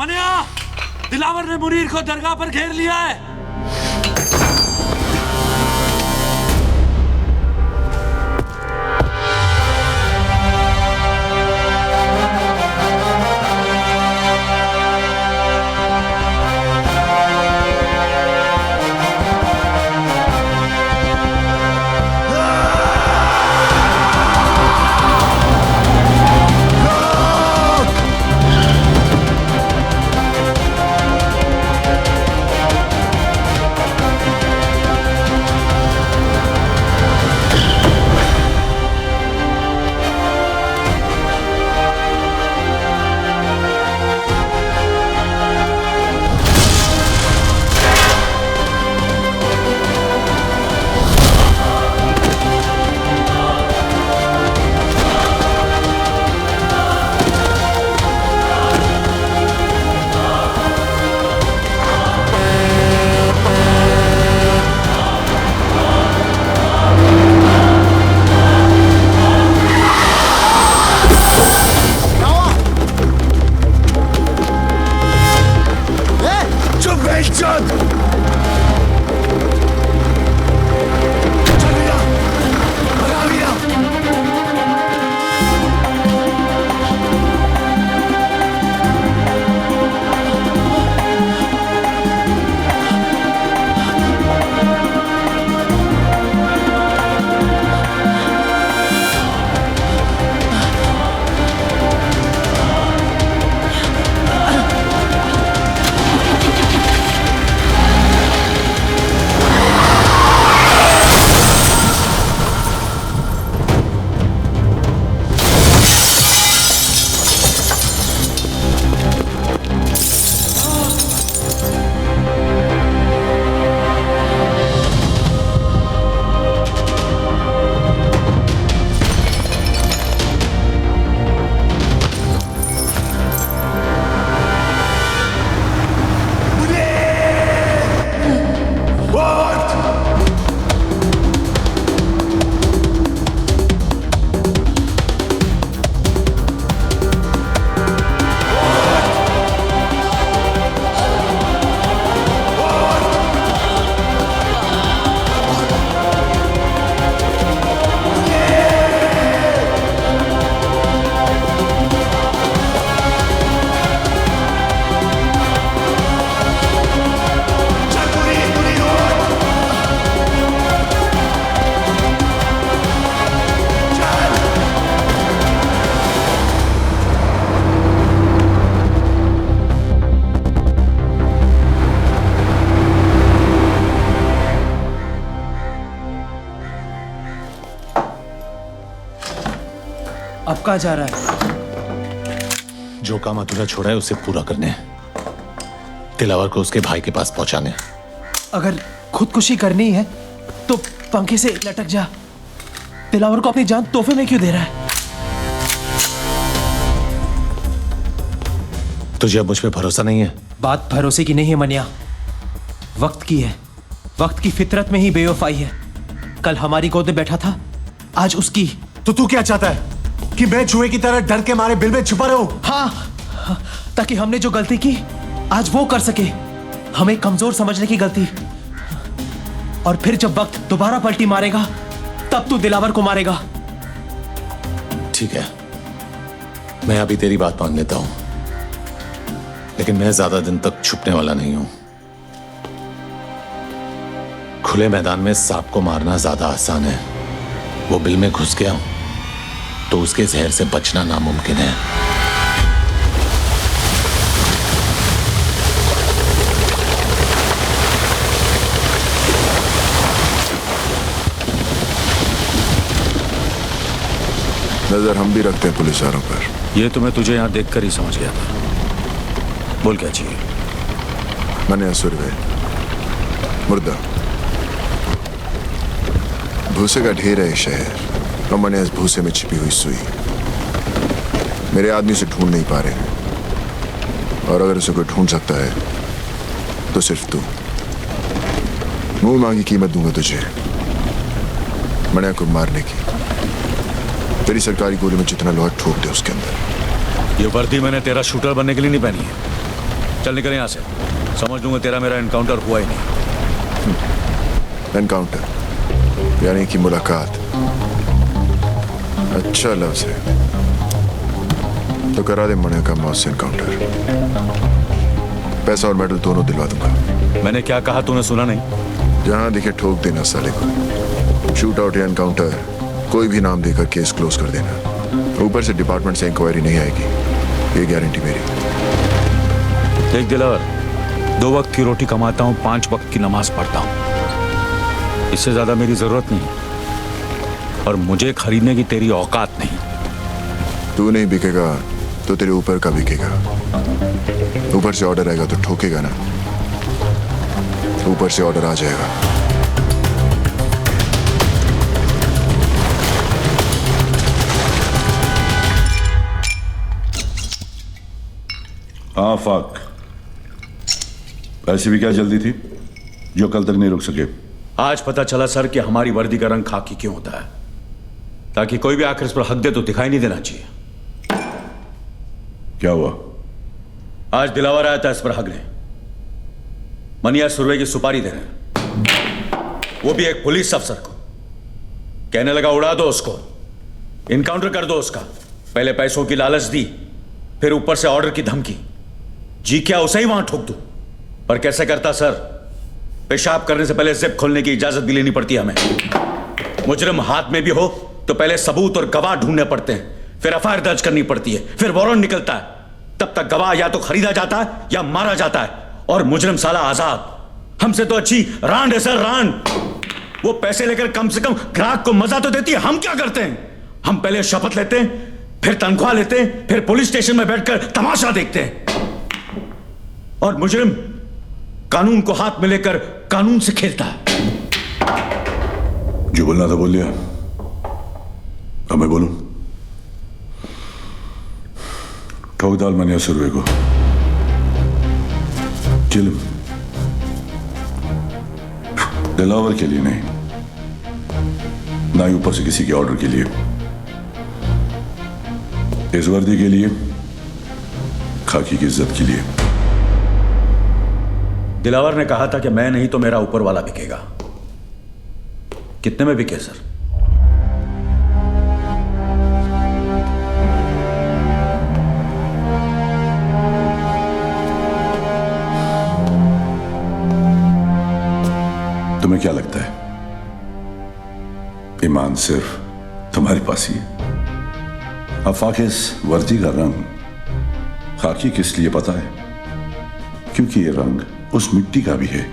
मनिया, दिलावर ने मुनीर को दरगाह पर घेर लिया है। अब कहाँ जा रहा है? जो काम अधूरा छोड़ा है उसे पूरा करने, दिलावर को उसके भाई के पास पहुंचाने। अगर खुदकुशी करनी है तो पंखे से लटक जा। दिलावर को अपनी जान तोहफे में क्यों दे रहा है? तुझे अब मुझ पे भरोसा नहीं है? बात भरोसे की नहीं है मनिया, वक्त की है। वक्त की फितरत में ही बेवफाई है। कल हमारी गोद में बैठा था, आज उसकी। तो तू क्या चाहता है कि मैं चूहे की तरह डर के मारे बिल में छुपा रहूं? हाँ, ताकि हमने जो गलती की आज वो कर सके। हमें कमजोर समझने की गलती। और फिर जब वक्त दोबारा पलटी मारेगा तब तू दिलावर को मारेगा। ठीक है, मैं अभी तेरी बात मान लेता हूं, लेकिन मैं ज्यादा दिन तक छुपने वाला नहीं हूं। खुले मैदान में सांप को मारना ज्यादा आसान है। वो बिल में घुस गया तो उसके जहर से बचना नामुमकिन है। नजर हम भी रखते हैं पुलिस वालों पर। ये तो मैं तुझे यहां देखकर ही समझ गया था। बोल क्या चाहिए? मैंने असुरवे मुर्दा भूसे का ढेर है शहर, और मैंने इस भूसे में छिपी हुई सुई। मेरे आदमी से ढूंढ नहीं पा रहे, और अगर उसे कोई ढूंढ सकता है तो सिर्फ तू। मुंह मांगी कीमत दूंगा तुझे मनिया को मारने की। तेरी सरकारी गोली में जितना लोहा ठोक दे उसके अंदर। ये वर्दी मैंने तेरा शूटर बनने के लिए नहीं पहनी है। चल निकल यहाँ से। समझ लूंगा तेरा मेरा एनकाउंटर हुआ ही नहीं। एनकाउंटर यानी कि मुलाकात। अच्छा लफ्ज है, तो करा दे मणि का मौत से एनकाउंटर। पैसा और मेडल दोनों दिलवा दूंगा। मैंने क्या कहा तूने सुना नहीं? जहां दिखे ठोक देना साले को। शूट आउट या एनकाउंटर कोई भी नाम देकर केस क्लोज कर देना। ऊपर से डिपार्टमेंट से इंक्वायरी नहीं आएगी, ये गारंटी मेरी। देख दिलावर, 2 वक्त की रोटी कमाता हूँ, 5 वक्त की नमाज पढ़ता हूँ। इससे ज्यादा मेरी जरूरत नहीं, और मुझे खरीदने की तेरी औकात नहीं। तू नहीं बिकेगा तो तेरे ऊपर का बिकेगा। ऊपर से ऑर्डर आएगा तो ठोकेगा ना, ऊपर से ऑर्डर आ जाएगा। हाँ फाक, ऐसी भी क्या जल्दी थी जो कल तक नहीं रुक सके? आज पता चला सर कि हमारी वर्दी का रंग खाकी क्यों होता है, ताकि कोई भी आखिर इस पर हक दे तो दिखाई नहीं देना चाहिए। क्या हुआ? आज दिलावर आया था इस पर हकने। मनिया सुरवे की सुपारी दे रहे हैं, वो भी एक पुलिस अफसर को। कहने लगा उड़ा दो उसको, इनकाउंटर कर दो उसका। पहले पैसों की लालच दी, फिर ऊपर से ऑर्डर की धमकी। जी क्या उसे ही वहां ठोक दूं? पर कैसे करता सर? पेशाब करने से पहले जिप खोलने की इजाजत भी लेनी पड़ती है हमें। मुजरिम हाथ में भी हो तो पहले सबूत और गवाह ढूंढने पड़ते हैं, फिर एफआईआर दर्ज करनी पड़ती है, फिर वारंट निकलता है। तब तक गवाह या तो खरीदा जाता है या मारा जाता है, और मुजरिम साला आजाद। हमसे तो अच्छी रांड है सर, रांड। वो पैसे लेकर कम से कम ग्राहक को मजा तो देती है। हम क्या करते हैं? हम पहले शपथ लेते हैं, फिर तनख्वाह लेते हैं, फिर पुलिस स्टेशन में बैठकर तमाशा देखते हैं। और मुजरिम कानून को हाथ में लेकर कानून से खेलता है। जो बोलना था बोल लिया, अब मैं बोलूं? ठोक डाल मनिया सुरवे को। चिल्म दिलावर के लिए नहीं, ना ही ऊपर से किसी के ऑर्डर के लिए। इस वर्दी के लिए, खाकी की इज्जत के लिए। दिलावर ने कहा था कि मैं नहीं तो मेरा ऊपर वाला बिकेगा। कितने में बिके सर? तुम्हें क्या लगता है ईमान सिर्फ तुम्हारे पास ही है? आफाक, इस वर्दी का रंग खाकी किस लिए पता है? क्योंकि ये रंग उस मिट्टी का भी है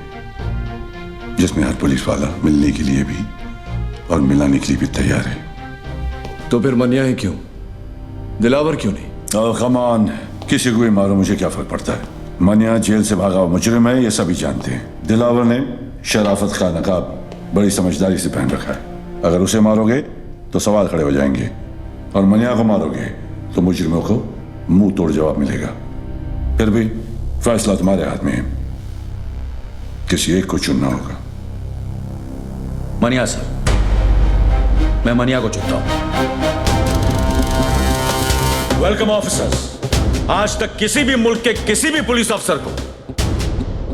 जिसमें हर पुलिस वाला मिलने के लिए भी और मिलाने के लिए भी तैयार है। तो फिर मनिया ही क्यों, दिलावर क्यों नहीं? कम ऑन, किसी को भी मारो, मुझे क्या फर्क पड़ता है? मनिया जेल से भागा हुआ मुजरिम है, ये सभी जानते हैं। दिलावर ने शराफत का नकाब बड़ी समझदारी से पहन रखा है। अगर उसे मारोगे तो सवाल खड़े हो जाएंगे, और मनिया को मारोगे तो मुजरिमों को मुंह तोड़ जवाब मिलेगा। फिर भी फैसला तुम्हारे हाथ में है, किसी एक को चुनना होगा। मनिया सर, मैं मनिया को चुनता हूं। Welcome officers. आज तक किसी भी मुल्क के किसी भी पुलिस अफसर को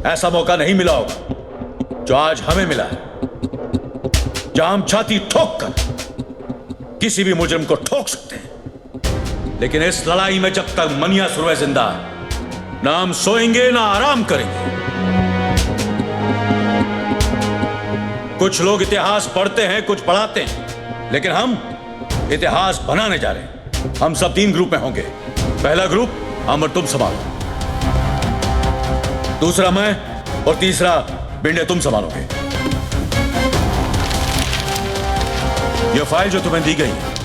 ऐसा मौका नहीं मिला होगा जो आज हमें मिला है, जहां हम छाती ठोक कर किसी भी मुजरिम को ठोक सकते हैं। लेकिन इस लड़ाई में जब तक मनिया सुरवे जिंदा है, ना हम सोएंगे ना आराम करेंगे। कुछ लोग इतिहास पढ़ते हैं, कुछ पढ़ाते हैं, लेकिन हम इतिहास बनाने जा रहे हैं। हम सब 3 ग्रुप में होंगे। पहला ग्रुप अमर तुम संभालो, दूसरा मैं, और तीसरा बिंडे तुम संभालोगे। यह फाइल जो तुम्हें दी गई है,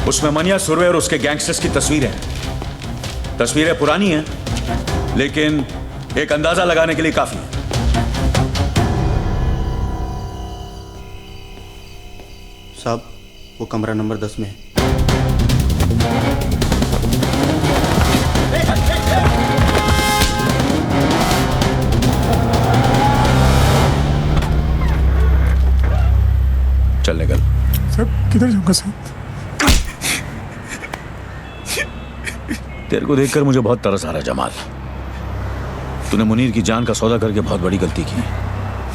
उसमें मनिया सुरवे और उसके गैंगस्टर्स की तस्वीरें हैं। तस्वीरें पुरानी हैं, लेकिन एक अंदाजा लगाने के लिए काफी है। साहब, वो कमरा नंबर 10 में है। चल निकल। सर किधर जाऊंगा सर? तेरे को देखकर मुझे बहुत तरस आ रहा है जमाल। तूने मुनीर की जान का सौदा करके बहुत बड़ी गलती की।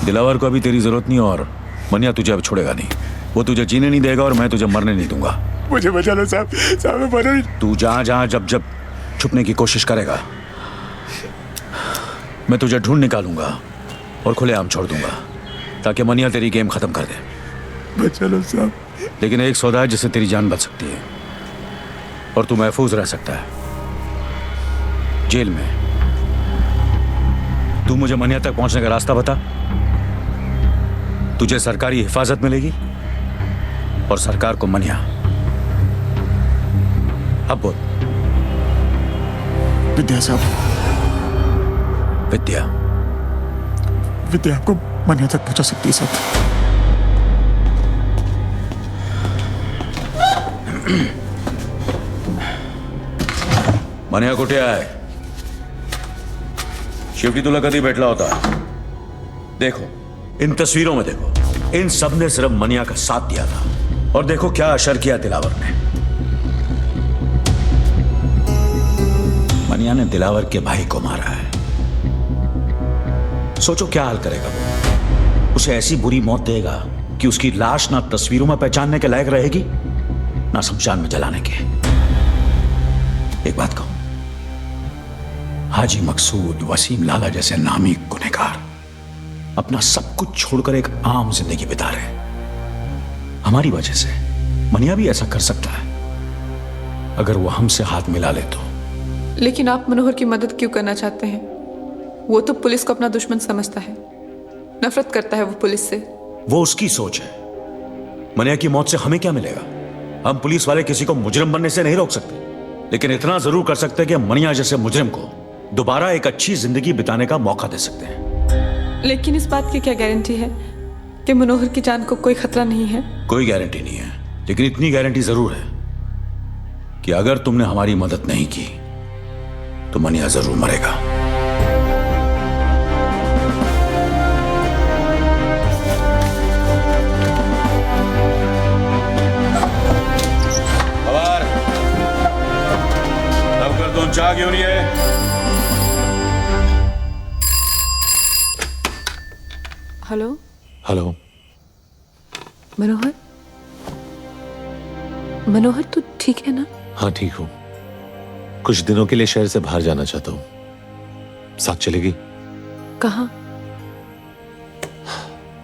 दिलावर को अभी तेरी जरूरत नहीं और मनिया तुझे अब छोड़ेगा नहीं। वो तुझे जीने नहीं देगा और मैं तुझे मरने नहीं दूंगा। मुझे बचा लो साहब, साहब मैं मर नहीं। तू जहां जहां जब जब छुपने की कोशिश करेगा मैं तुझे ढूंढ निकालूंगा और खुलेआम छोड़ दूंगा ताकि मनिया तेरी गेम खत्म कर दे। बचा लो साहब। लेकिन एक सौदा है जिससे तेरी जान बच सकती है और तू महफूज रह सकता है जेल में। तू मुझे मनिया तक पहुंचने का रास्ता बता। तुझे सरकारी हिफाजत मिलेगी और सरकार को मनिया। अब बोल। विद्या साहब, विद्या। विद्या आपको मनिया तक पहुंचा सकती है साहब। मनिया कुठे आहे? शेवटी तुला कधी भेटला होता? देखो इन तस्वीरों में देखो, इन सब ने सिर्फ मनिया का साथ दिया था और देखो क्या असर किया दिलावर ने। मनिया ने दिलावर के भाई को मारा है। सोचो क्या हाल करेगा वो। उसे ऐसी बुरी मौत देगा कि उसकी लाश ना तस्वीरों में पहचानने के लायक रहेगी ना शमशान में जलाने के। एक बात कहूं, हाजी मकसूद, वसीम लाला जैसे नामी गुनहगार अपना सब कुछ छोड़कर एक आम जिंदगी बिता रहे हैं। हमारी वजह से मनिया भी ऐसा कर सकता है अगर वो हमसे हाथ मिला ले तो। लेकिन आप मनोहर की मदद क्यों करना चाहते हैं? वो तो पुलिस को अपना दुश्मन समझता है, नफरत करता है वो पुलिस से। वो उसकी सोच है। मनिया की मौत से हमें क्या मिलेगा? हम पुलिस वाले किसी को मुजरिम बनने से नहीं रोक सकते, लेकिन इतना जरूर कर सकते हैं कि मनिया जैसे मुजरिम को दोबारा एक अच्छी जिंदगी बिताने का मौका दे सकते हैं। लेकिन इस बात की क्या गारंटी है कि मनोहर की जान को कोई खतरा नहीं है? कोई गारंटी नहीं है, लेकिन इतनी गारंटी जरूर है कि अगर तुमने हमारी मदद नहीं की तो मनिया जरूर मरेगा। दोन चाह घेऊन ये। Hello hello. मनोहर, मनोहर तू ठीक है ना? हाँ ठीक हूं। कुछ दिनों के लिए शहर से बाहर जाना चाहता हूं। साथ चलेगी? कहाँ?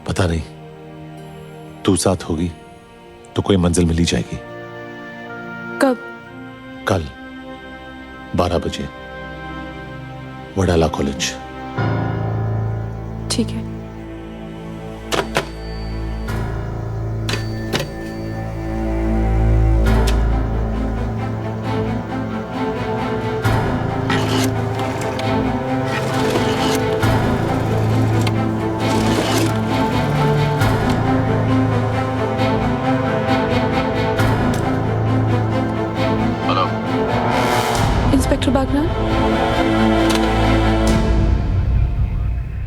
पता नहीं। तू साथ होगी तो कोई मंजिल मिल ही जाएगी। कब? कल 12 बजे वडाला कॉलेज। ठीक है। इंस्पेक्टर बागनान,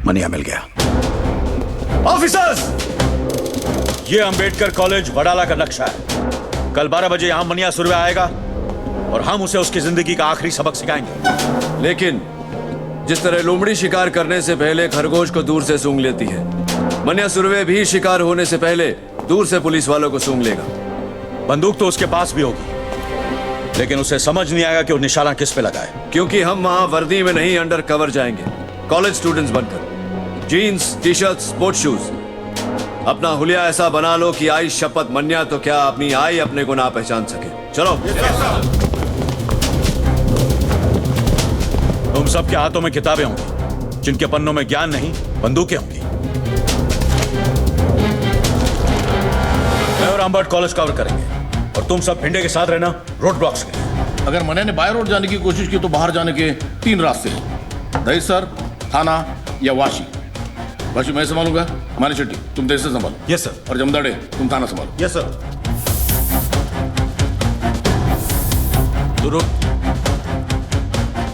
मनिया मिल गया। ऑफिसर्स, ये अंबेडकर कॉलेज वडाला का नक्शा है। कल 12 बजे यहां मनिया सुरवे आएगा और हम उसे उसकी जिंदगी का आखिरी सबक सिखाएंगे। लेकिन जिस तरह लोमड़ी शिकार करने से पहले खरगोश को दूर से सूंघ लेती है, मनिया सुरवे भी शिकार होने से पहले दूर से पुलिस वालों को सूंघ लेगा। बंदूक तो उसके पास भी होगी, लेकिन उसे समझ नहीं आएगा कि वो निशाना किस पे लगाए। क्योंकि हम वहां वर्दी में नहीं, अंडर कवर जाएंगे, कॉलेज स्टूडेंट्स बनकर। Jeans, T shirt, sports shoes. अपना हुलिया ऐसा बना लो कि आई शपथ मनिया तो क्या अपनी आई अपने को ना पहचान सके। चलो। तुम सबके हाथों में किताबें होंगी, जिनके पन्नों में ज्ञान नहीं बंदूकें होंगी। मैं और अम्बर्ट कॉलेज कवर करेंगे और तुम सब भिंडे के साथ रहना रोड ब्लॉक्स के। अगर मनिया ने बाय रोड जाने की कोशिश की तो बाहर जाने के 3 रास्ते हैं, दहीसर, थाना या वाशी। वाशी मैं संभालूंगा, मानी शेट्टी तुम दहीसर संभालो। Yes sir. और जमदाड़े तुम थाना संभालो। Yes sir.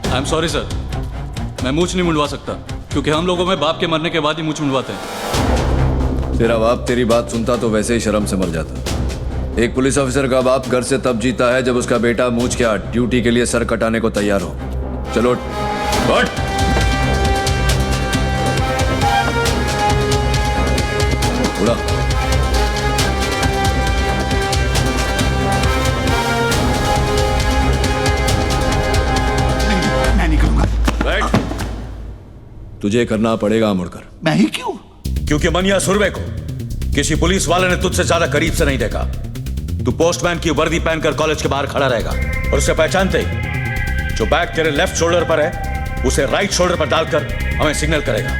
I am sorry sir, मैं मूछ नहीं मुंडवा सकता क्योंकि हम लोगों में बाप के मरने के बाद ही मूछ मुंडवाते हैं। तेरा बाप तेरी बात सुनता तो वैसे ही शर्म से मर जाता। एक पुलिस ऑफिसर का बाप घर से तब जीता है जब उसका बेटा मूछ के ड्यूटी के लिए सर कटाने को तैयार हो। चलो उठ। उड़ा। मैं नहीं करूंगा। बैठ। तुझे करना पड़ेगा मुड़कर। मैं ही क्यों? क्योंकि मनिया सुरवे को किसी पुलिस वाले ने तुझसे ज्यादा करीब से नहीं देखा। तू पोस्टमैन की वर्दी पहनकर कॉलेज के बाहर खड़ा रहेगा और उसे पहचानते ही जो बैग तेरे लेफ्ट शोल्डर पर है उसे राइट शोल्डर पर डालकर हमें सिग्नल करेगा।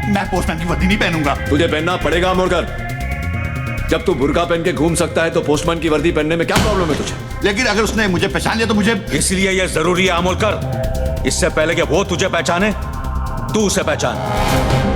मैं पोस्टमैन की वर्दी नहीं पहनूंगा। तुझे पहनना पड़ेगा मुड़कर। जब तू बुर्का पहन के घूम सकता है तो पोस्टमैन की वर्दी पहनने में क्या प्रॉब्लम है तुझे? लेकिन अगर उसने मुझे पहचान लिया तो मुझे। इसलिए यह जरूरी है अमोलकर, इससे पहले कि वो तुझे पहचाने तू उसे पहचान।